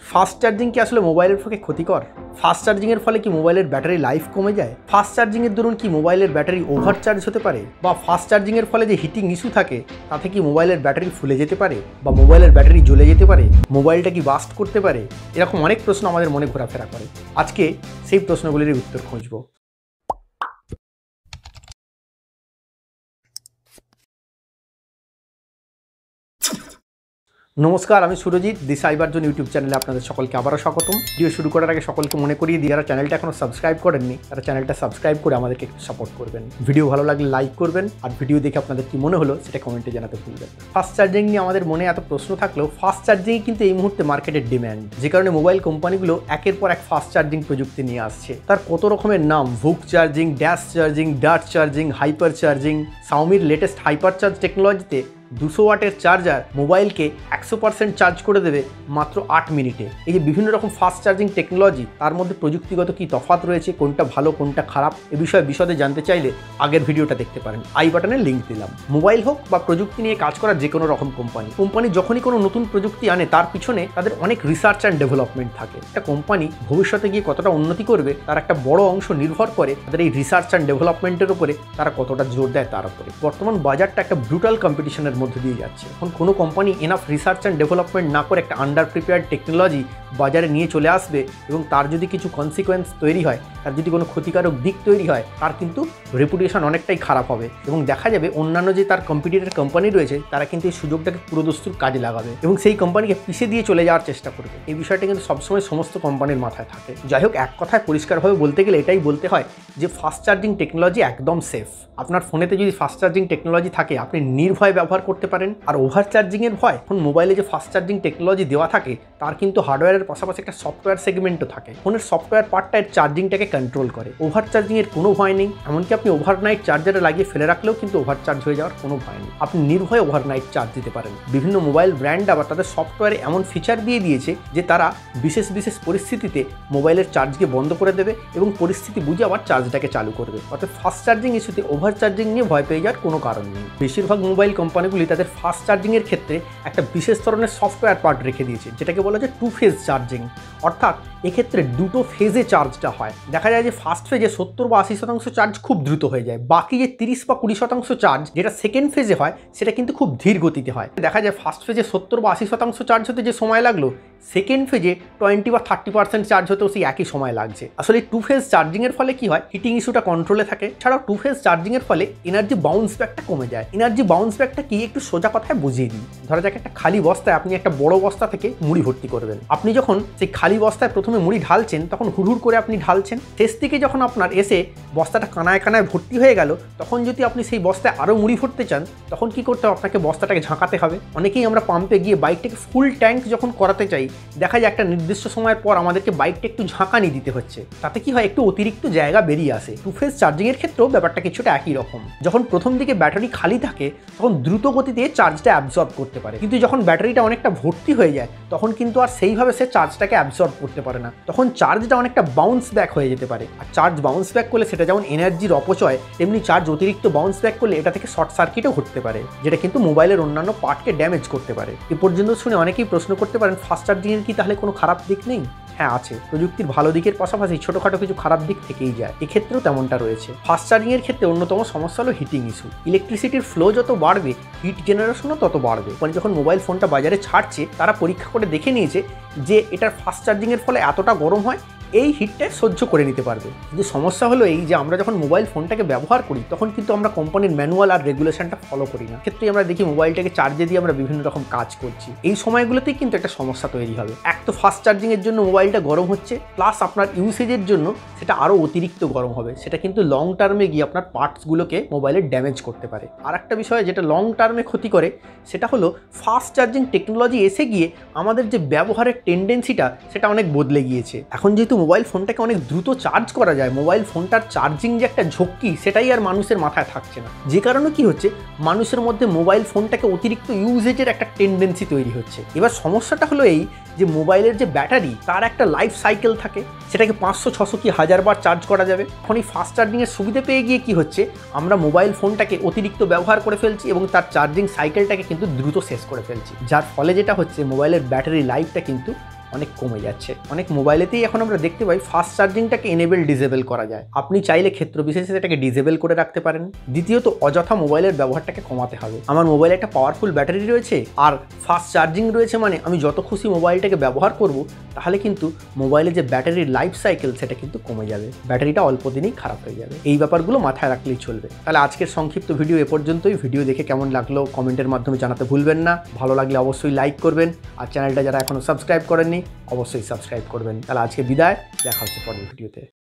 Fast charging কি আসলে মোবাইলের পক্ষে ক্ষতিকর? ফাস্ট চার্জিংয়ের ফলে কি মোবাইলের ব্যাটারি লাইফ কমে যায়? ফাস্ট চার্জিংয়ের দরুন কি মোবাইলের ব্যাটারি ওভারচার্জ হতে পারে? বা ফাস্ট চার্জিংয়ের ফলে যে হিটিং ইস্যু থাকে তাতে কি মোবাইলের ব্যাটারি ফুলে যেতে পারে? বা মোবাইলের ব্যাটারি জ্বলে যেতে পারে? মোবাইলটা কি বাস্ট করতে পারে? এরকম অনেক প্রশ্ন আমাদের মনে ঘোরাফেরা করে। আজকে সেই প্রশ্নগুলির উত্তর খুঁজব। নমস্কার, আমি সুরজিৎ, দি সাইবার জোন ইউটিউব চ্যানেলে আপনাদের সকলকে আবারও স্বাগতম। ভিডিও শুরু করার আগে সকলকে মনে করিয়ে দিই, যারা চ্যানেলটা এখনো সাবস্ক্রাইব করেননি তারা চ্যানেলটা সাবস্ক্রাইব করে আমাদেরকে একটু সাপোর্ট করবেন। ভিডিও ভালো লাগলে লাইক করবেন, আর ভিডিও দেখে আপনাদের কি মনে হলো সেটা কমেন্টে জানাতে ভুলবেন। ফাস্ট চার্জিং নিয়ে আমাদের মনে এত প্রশ্ন থাকলেও ফাস্ট চার্জিংই কিন্তু এই মুহূর্তে মার্কেটের ডিম্যান্ড, যে কারণে মোবাইল কোম্পানিগুলো একের পর এক ফাস্ট চার্জিং প্রযুক্তি নিয়ে আসছে। তার কত রকমের নাম, VOOC charging, dash charging, dart charging, hyper charging. শাওমির লেটেস্ট হাইপার চার্জ টেকনোলজিতে 200 ওয়াটের চার্জার মোবাইলকে 100% চার্জ করে দেবে মাত্র 8 মিনিটে। এই যে বিভিন্ন রকম ফাস্ট চার্জিং টেকনোলজি, তার মধ্যে প্রযুক্তিগত কী তফাৎ রয়েছে, কোনটা ভালো কোনটা খারাপ, এ বিষয়ে বিশদে জানতে চাইলে আগের ভিডিওটা দেখতে পারেন, আই বাটনে লিঙ্ক দিলাম। মোবাইল হোক বা প্রযুক্তি নিয়ে কাজ করা যে কোনো রকম কোম্পানি যখনই কোনো নতুন প্রযুক্তি আনে তার পিছনে তাদের অনেক রিসার্চ অ্যান্ড ডেভেলপমেন্ট থাকে। একটা কোম্পানি ভবিষ্যতে গিয়ে কতটা উন্নতি করবে তার একটা বড় অংশ নির্ভর করে তাদের এই রিসার্চ অ্যান্ড ডেভেলপমেন্টের উপরে, তারা কতটা জোর দেয় তার উপরে। বর্তমান বাজারটা একটা ব্রুটাল কম্পিটিশনের মধ্যে দিয়ে যাচ্ছে। এখন কোনো company enough research and development না করে একটা আন্ডার প্রিপেয়ার্ড টেকনোলজি বাজারে নিয়ে চলে আসবে এবং তার যদি কিছু কনসিকোয়েন্স তৈরি হয়, তার যদি কোনো ক্ষতিকারক দিক তৈরি হয়, তার কিন্তু রেপুটেশন অনেকটাই খারাপ হবে এবং দেখা যাবে অন্যান্য যে তার কম্পিটিটর কোম্পানি রয়েছে তারা কিন্তু এই সুযোগটাকে পুরোদস্তুর কাজে লাগাবে এবং সেই কোম্পানিকে পিছিয়ে দিয়ে চলে যাওয়ার চেষ্টা করবে। এই বিষয়টা কিন্তু সবসময় সমস্ত কোম্পানির মাথায় থাকে। যাই হোক, এক কথায় পরিষ্কারভাবে বলতে গেলে এটাই বলতে হয় যে ফাস্ট চার্জিং টেকনোলজি একদম সেফ। আপনার ফোনেতে যদি ফাস্ট চার্জিং টেকনোলজি থাকে আপনি নির্ভয়ে ব্যবহার করতে পারেন। আর ওভার চার্জিংয়ের ভয়, এখন মোবাইলে যে ফাস্ট চার্জিং টেকনোলজি দেওয়া থাকে তার কিন্তু হার্ডওয়্যারের পাশাপাশি একটা সফটওয়্যার সেগমেন্টও থাকে। ফোনের সফটওয়্যার পার্টটা এর চার্জিংটাকে কন্ট্রোল করে। ওভার চার্জিংয়ের কোনো ভয় নেই, এমনকি আপনি ওভারনাইট চার্জারে লাগিয়ে ফেলে রাখলেও কিন্তু ওভার চার্জ হয়ে যাওয়ার কোনো ভয় নেই। আপনি নির্ভয়ে ওভারনাইট চার্জ দিতে পারেন। বিভিন্ন মোবাইল ব্র্যান্ড আবার তাদের সফটওয়্যারে এমন ফিচার দিয়ে দিয়েছে যে তারা বিশেষ বিশেষ পরিস্থিতিতে মোবাইলের চার্জকে বন্ধ করে দেবে এবং পরিস্থিতি বুঝে আবার চার্জটাকে চালু করবে। অর্থাৎ ফাস্ট চার্জিং ইস্যুতে ওভার চার্জিং নিয়ে ভয় পেয়ে যাওয়ার কোনো কারণ নেই। বেশিরভাগ মোবাইল কোম্পানিগুলি তাদের ফাস্ট চার্জিংয়ের ক্ষেত্রে একটা বিশেষ ধরনের সফটওয়্যার পার্ট রেখে দিয়েছে, যেটাকে বলা যায় 2 ফেজ চার্জিং। অর্থাৎ এক্ষেত্রে দুটো ফেজে চার্জটা হয়। দেখা যায় যে ফার্স্ট ফেজে 70 বা 80% চার্জ খুব দ্রুত হয়ে যায়, বাকি যে 30 বা 20% চার্জ যেটা সেকেন্ড ফেজে হয় সেটা কিন্তু খুব ধীর গতিতে হয়। দেখা যায় ফার্স্ট ফেজে 70 বা 80% চার্জ হতে যে সময় লাগলো, সেকেন্ড ফেজে 20 বা 30% চার্জ হতেও সেই একই সময় লাগছে। আসলে 2 ফেজ চার্জিংয়ের ফলে কি হয়, হিটিং ইস্যুটা কন্ট্রোলে থাকে। ছাড়াও 2 ফেজ চার্জিংয়ের ফলে এনার্জি বাউন্স ব্যাকটা কমে যায়। এনার্জি বাউন্স ব্যাকটা কি একটু সোজা কথায় বুঝিয়ে দিই। ধরা যাক একটা খালি বস্তায় আপনি একটা বড় বস্তা থেকে মুড়ি ভর্তি করবেন। আপনি যখন সেই খালি বস্তায় প্রথমে মুড়ি ঢালছেন তখন হুড়হুড় করে আপনি ঢালছেন। শেষ দিকে যখন আপনার এসে বস্তাটা কানায় কানায় ভর্তি হয়ে গেল, তখন যদি আপনি সেই বস্তায় আরও মুড়ি ভরতে চান তখন কি করতে হবে, আপনাকে বস্তাটাকে ঝাঁকাতে হবে। অনেকেই আমরা পাম্পে গিয়ে বাইকটাকে ফুল ট্যাঙ্ক যখন করাতে চাই, দেখা যায় একটা নির্দিষ্ট সময়ের পর আমাদেরকে বাইকটা একটু ঝাঁকানি দিতে হচ্ছে। তাতে কি হয়, একটু অতিরিক্ত জায়গা বেরিয়ে আসে। 2 ফেজ চার্জিংয়ের ক্ষেত্রেও ব্যাপারটা কিছুটা একই রকম। যখন প্রথম দিকে ব্যাটারি খালি থাকে তখন দ্রুত গতিতে চার্জটা অ্যাবজর্ব করতে পারে, কিন্তু যখন ব্যাটারিটা অনেকটা ভর্তি হয়ে যায় তখন কিন্তু আর সেইভাবে সে চার্জটাকে অ্যাবজর্ব করতে পারে না। তখন চার্জটা অনেকটা বাউন্স ব্যাক হয়ে যেতে পারে। আর চার্জ বাউন্স ব্যাক করলে সেটা যেমন এনার্জির অপচয়, তেমনি চার্জ অতিরিক্ত বাউন্স ব্যাক করলে এটা থেকে শর্ট সার্কিটও ঘটতে পারে, যেটা কিন্তু মোবাইলের অন্যান্য পার্টকে ড্যামেজ করতে পারে। এ পর্যন্ত শুনে অনেকেই প্রশ্ন করতে পারেন, ফাস্ট চার্জিংয়ের কি তাহলে কোনো খারাপ দিক নেই? হ্যাঁ আছে। প্রযুক্তির ভালো দিকের পাশাপাশি ছোটোখাটো কিছু খারাপ দিক থেকেই যায়, এক্ষেত্রেও তেমনটা রয়েছে। ফাস্ট চার্জিংয়ের ক্ষেত্রে অন্যতম সমস্যা হলো হিটিং ইস্যু। ইলেকট্রিসিটির ফ্লো যত বাড়বে হিট জেনারেশনও তত বাড়বে। মানে যখন মোবাইল ফোনটা বাজারে ছাড়ছে তারা পরীক্ষা করে দেখে নিয়েছে যে এটার ফাস্ট চার্জিংয়ের ফলে এতটা গরম হয়, এই হিটটা সহ্য করে নিতে পারবে। কিন্তু সমস্যা হলো এই যে আমরা যখন মোবাইল ফোনটাকে ব্যবহার করি তখন কিন্তু আমরা কোম্পানির ম্যানুয়াল আর রেগুলেশনটা ফলো করি না। ক্ষেত্রে আমরা দেখি মোবাইলটাকে চার্জে দিয়ে আমরা বিভিন্ন রকম কাজ করছি। এই সময়গুলোতেই কিন্তু একটা সমস্যা তৈরি হবে। এক তো ফাস্ট চার্জিংয়ের জন্য মোবাইলটা গরম হচ্ছে, প্লাস আপনার ইউসেজের জন্য সেটা আরও অতিরিক্ত গরম হবে। সেটা কিন্তু লং টার্মে গিয়ে আপনার পার্টসগুলোকে মোবাইলের ড্যামেজ করতে পারে। আর একটা বিষয় যেটা লং টার্মে ক্ষতি করে সেটা হলো ফাস্ট চার্জিং টেকনোলজি এসে গিয়ে আমাদের যে ব্যবহারের টেন্ডেন্সিটা সেটা অনেক বদলে গিয়েছে। এখন যেহেতু মোবাইল ফোনটাকে অনেক দ্রুত চার্জ করা যায়, মোবাইল ফোনটার চার্জিং যে একটা ঝক্কি সেটাই আর মানুষের মাথায় থাকছে না। যে কারণে কি হচ্ছে, মানুষের মধ্যে মোবাইল ফোনটাকে অতিরিক্ত ইউজেজের একটা টেন্ডেন্সি তৈরি হচ্ছে। এবার সমস্যাটা হলো এই যে মোবাইলের যে ব্যাটারি তার একটা লাইফ সাইকেল থাকে, সেটাকে 500, 600 কি 1000 বার চার্জ করা যাবে। এখন এই ফাস্ট চার্জিংয়ের সুবিধা পেয়ে গিয়ে কি হচ্ছে, আমরা মোবাইল ফোনটাকে অতিরিক্ত ব্যবহার করে ফেলছি এবং তার চার্জিং সাইকেলটাকে কিন্তু দ্রুত শেষ করে ফেলছি, যার ফলে যেটা হচ্ছে মোবাইলের ব্যাটারি লাইফটা কিন্তু অনেক কমে যাচ্ছে। অনেক মোবাইলেতেই এখন আমরা দেখতে পাই ফাস্ট চার্জিংটাকে এনেবেল ডিসেবল করা যায়। আপনি চাইলে ক্ষেত্র বিশেষে সেটাকে ডিসেবল করে রাখতে পারেন। দ্বিতীয়ত, অযথা মোবাইলের ব্যবহারটাকে কমাতে হবে। আমার মোবাইলে একটা পাওয়ারফুল ব্যাটারি রয়েছে আর ফাস্ট চার্জিং রয়েছে, মানে আমি যত খুশি মোবাইলটাকে ব্যবহার করব, তাহলে কিন্তু মোবাইলে যে ব্যাটারির লাইফ সাইকেল সেটা কিন্তু কমে যাবে, ব্যাটারিটা অল্প দিনেই খারাপ হয়ে যাবে। এই ব্যাপারগুলো মাথায় রাখলেই চলবে। তাহলে আজকের সংক্ষিপ্ত ভিডিও এ পর্যন্তই। ভিডিও দেখে কেমন লাগলো কমেন্টের মাধ্যমে জানাতে ভুলবেন না। ভালো লাগলে অবশ্যই লাইক করবেন, আর চ্যানেলটা যারা এখনও সাবস্ক্রাইব করেননি অবশ্যই সাবস্ক্রাইব করবেন। তাহলে আজকে বিদায়, দেখা হচ্ছে পরের ভিডিওতে।